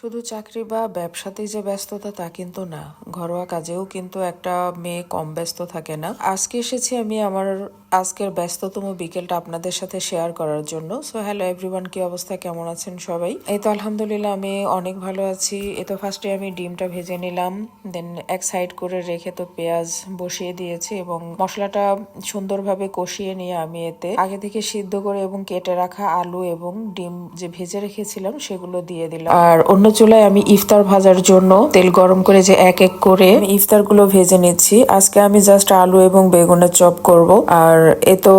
শুধু চাকরি বা ব্যবসাতেই যে ব্যস্ততা তা কিন্তু না, ঘরোয়া কাজেও কিন্তু একটা মেয়ে কম ব্যস্ত থাকে না। আজকে এসেছি আমি আমার আজকের ব্যস্ততম বিকেলটা আপনাদের সাথে শেয়ার করার জন্য। সো হ্যালো এভরিওয়ান, কি অবস্থা, কেমন আছেন সবাই? এই তো আলহামদুলিল্লাহ আমি অনেক ভালো আছি। এই তো ফার্স্টে আমি ডিমটা ভেজে নিলাম, দেন এক সাইড করে রেখে তো পেঁয়াজ বসিয়ে দিয়েছি এবং মশলাটা সুন্দরভাবে কষিয়ে নিয়ে আমি এতে আগে থেকে সিদ্ধ করে এবং কেটে রাখা আলু এবং ডিম যে ভেজে রেখেছিলাম সেগুলো দিয়ে দিলাম। আর অন্য চুলায় আমি ইফতার ভাজার জন্য তেল গরম করে যে এক এক করে ইফতার গুলো ভেজে নিচ্ছি। আজকে আমি জাস্ট আলু এবং বেগুনের চপ করব। আর এ তো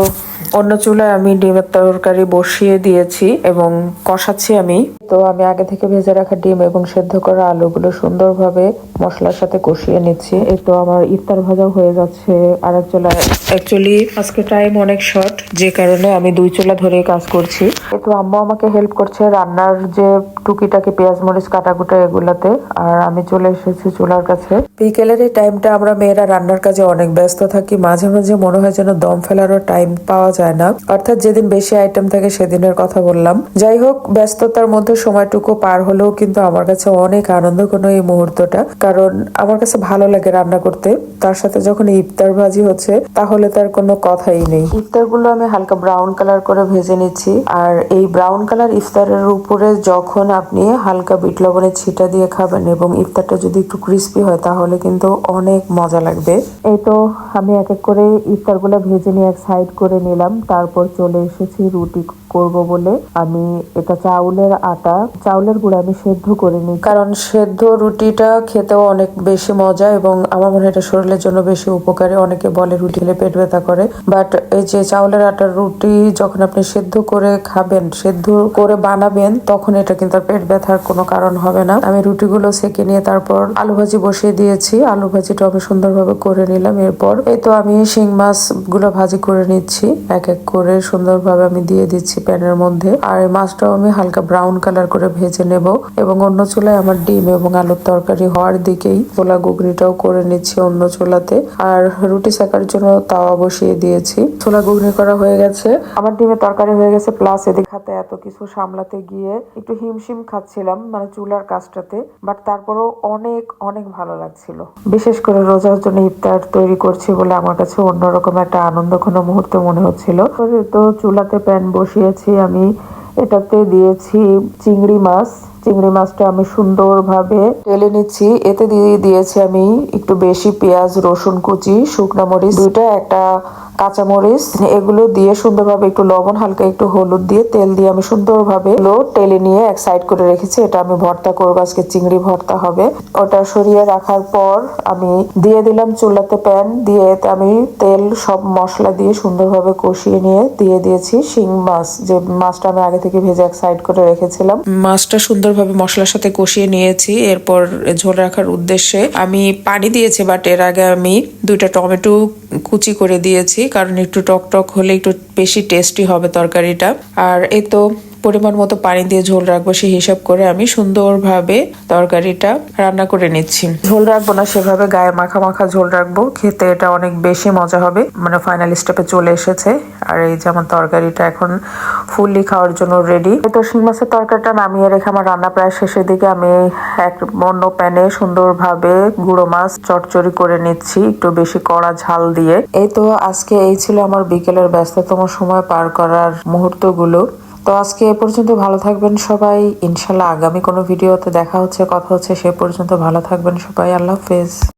অন্য চুলায় আমি ডিমের তরকারি বসিয়ে দিয়েছি এবং কষাচ্ছি আমি। তো আমি আগে থেকে ভেজে রাখা ডিম এবং সেদ্ধ করা আলুগুলো সুন্দরভাবে মশলার সাথে কষিয়ে নিচ্ছি। এই তো আমার ইফতার ভাজা হয়ে যাচ্ছে আর এক চুলায়। অ্যাকচুয়ালি আজকে টাইম অনেক শর্ট, যে কারণে আমি দুই চুলা ধরে কাজ করছি। তো আম্মু আমাকে হেল্প করছে রান্নার যে টুকিটাকি পেঁয়াজ মরিচ কাটাকুটা এগুলাতে, আর আমি চলে এসেছি চুলার কাছে। বিকেলের এই টাইমটা আমরা মেয়েরা রান্নার কাজে অনেক ব্যস্ত থাকি, মাঝে মাঝে মনে হয় যেন দম ফেলারও টাইম পাওয়া যায় না। অর্থাৎ যেদিন বেশি আইটেম থাকে সেদিনের কথা বললাম। যাই হোক, ব্যস্ততার মধ্যে সময়টুকু পার হলেও কিন্তু আমার কাছে অনেক আনন্দঘন এই মুহূর্তটা, কারণ আমার কাছে ভালো লাগে রান্না করতে। তার সাথে যখন ইফতার ভাজি হচ্ছে তাহলে তার কোনো কথাই নেই। ইফতার গুলো আমি হালকা ব্রাউন কালার করে ভেজে নিচ্ছি। আর এই ব্রাউন কালার ইফতারের উপরে যখন আপনি হালকা বিট লবণের ছিটা দিয়ে খাবেন এবং ইফতারটা যদি একটু ক্রিস্পি হয় তাহলে কিন্তু অনেক মজা লাগবে। এই তো আমি এক এক করে ইফতার গুলো ভেজে নিয়ে এক সাইড করে নিলাম। তারপর চলে এসেছি রুটি করব বলে। আমি এটা চাউলের আটা, চাউলের গুঁড়া আমি সেদ্ধ করে নিই, কারণ সেদ্ধ রুটিটা খেতেও অনেক বেশি মজা এবং আমার মনে হয় এটা শরীরের জন্য বেশি উপকারী। অনেকে বলে রুটি খেলে পেট ব্যথা করে, বাট এই যে চাউলের আটার রুটি যখন আপনি সেদ্ধ করে খাবেন, সেদ্ধ করে বানাবেন, তখন এটা কিন্তু পেট ব্যথার কোনো কারণ হবে না। আমি রুটিগুলো সেঁকে নিয়ে তারপর আলু ভাজি বসিয়ে দিয়েছি। আলু ভাজিটা আমি সুন্দরভাবে করে নিলাম। এরপর এই তো আমি শিং মাছ গুলো ভাজি করে নিচ্ছি, এক এক করে সুন্দরভাবে আমি দিয়ে দিচ্ছি প্যানের মধ্যে। আর এই মাছটাও আমি হালকা ব্রাউন কালার করে ভেজে নেব এবং অন্য চুলায় আমার ডিম এবং আলুর তরকারি হওয়ার দিকেই ছোলা ঘুগনিটাও করে নিচ্ছি অন্য চুলাতে। আর রুটি সেকার জন্য তাওয়া বসিয়ে দিয়েছি। ছোলা ঘুগনি করা হয়ে গেছে, আমার ডিমের তরকারি হয়ে গেছে, প্লাস এদিকে হাতে এত কিছু সামলাতে গিয়ে একটু হিমশিম খাচ্ছিলাম মানে চুলার কাজটাতে। বাট তারপরেও অনেক অনেক ভালো লাগছিল। বিশেষ করে রোজার জন্য ইফতার তৈরি করছি বলে আমার কাছে অন্যরকম একটা আনন্দঘন মুহূর্ত মনে হচ্ছিল। তো চুলাতে প্যান বসিয়েছি আমি, এটাতে দিয়েছি চিংড়ি মাছ। চিংড়ি মাছটা আমি সুন্দরভাবে টেলে নিচ্ছি। এতে দিয়ে দিয়েছি আমি একটু বেশি পেঁয়াজ, রসুন কুচি, শুকনা মরিচ দুইটা, একটা কাঁচামরিচ, এগুলো দিয়ে সুন্দরভাবে একটু লবণ, হালকা একটু হলুদ দিয়ে তেল দিয়ে আমি সুন্দরভাবে টেলে নিয়ে এক সাইড করে রেখেছি। এটা আমি ভর্তা করবো, আজকে চিংড়ি ভর্তা হবে। ওটা সরিয়ে রাখার পর আমি দিয়ে দিলাম চুলাতে প্যান দিয়ে, এতে আমি তেল সব মশলা দিয়ে সুন্দরভাবে কষিয়ে নিয়ে দিয়ে দিয়েছি শিং মাছ, যে মাছটা আমি আগে থেকে ভেজে এক সাইড করে রেখেছিলাম। মাছটা সুন্দরভাবে মশলার সাথে কষিয়ে নিয়েছি। এরপর ঝোল রাখার উদ্দেশ্যে আমি পানি দিয়েছি, বাট এর আগে আমি দুইটা টমেটো কুচি করে দিয়েছি, কারণ একটু টক টক হলে একটু বেশি টেস্টি হবে তরকারিটা। আর এই তো পরিমাণ মতো পানি দিয়ে ঝোল রাখবো সেই হিসাব করে আমি সুন্দরভাবে তরকারিটা রান্না করে নিচ্ছি। ঝোল রাখবো না, সেভাবে গায়ে মাখা মাখা ঝোল রাখবো, খেতে এটা অনেক বেশি মজা হবে। মানে ফাইনাল স্টেপে চলে এসেছে। আর এই যে আমার তরকারিটা এখন ফুললি খাওয়ার জন্য রেডি। তো শিং মাছের তরকারিটা নামিয়ে রেখে আমার রান্না প্রায় শেষের দিকে। আমি এক অন্য প্যানে সুন্দরভাবে গুঁড়ো মাছ চটচড়ি করে নিচ্ছি একটু বেশি কড়া ঝাল দিয়ে। এই তো আজকে এই ছিল আমার বিকেলের ব্যস্ততম সময় পার করার মুহূর্তগুলো। তো আজকে এ পর্যন্ত, ভালো থাকবেন সবাই। ইনশাল্লাহ আগামী কোনো ভিডিওতে দেখা হচ্ছে, কথা হচ্ছে। সে পর্যন্ত ভালো থাকবেন সবাই। আল্লাহ হাফেজ।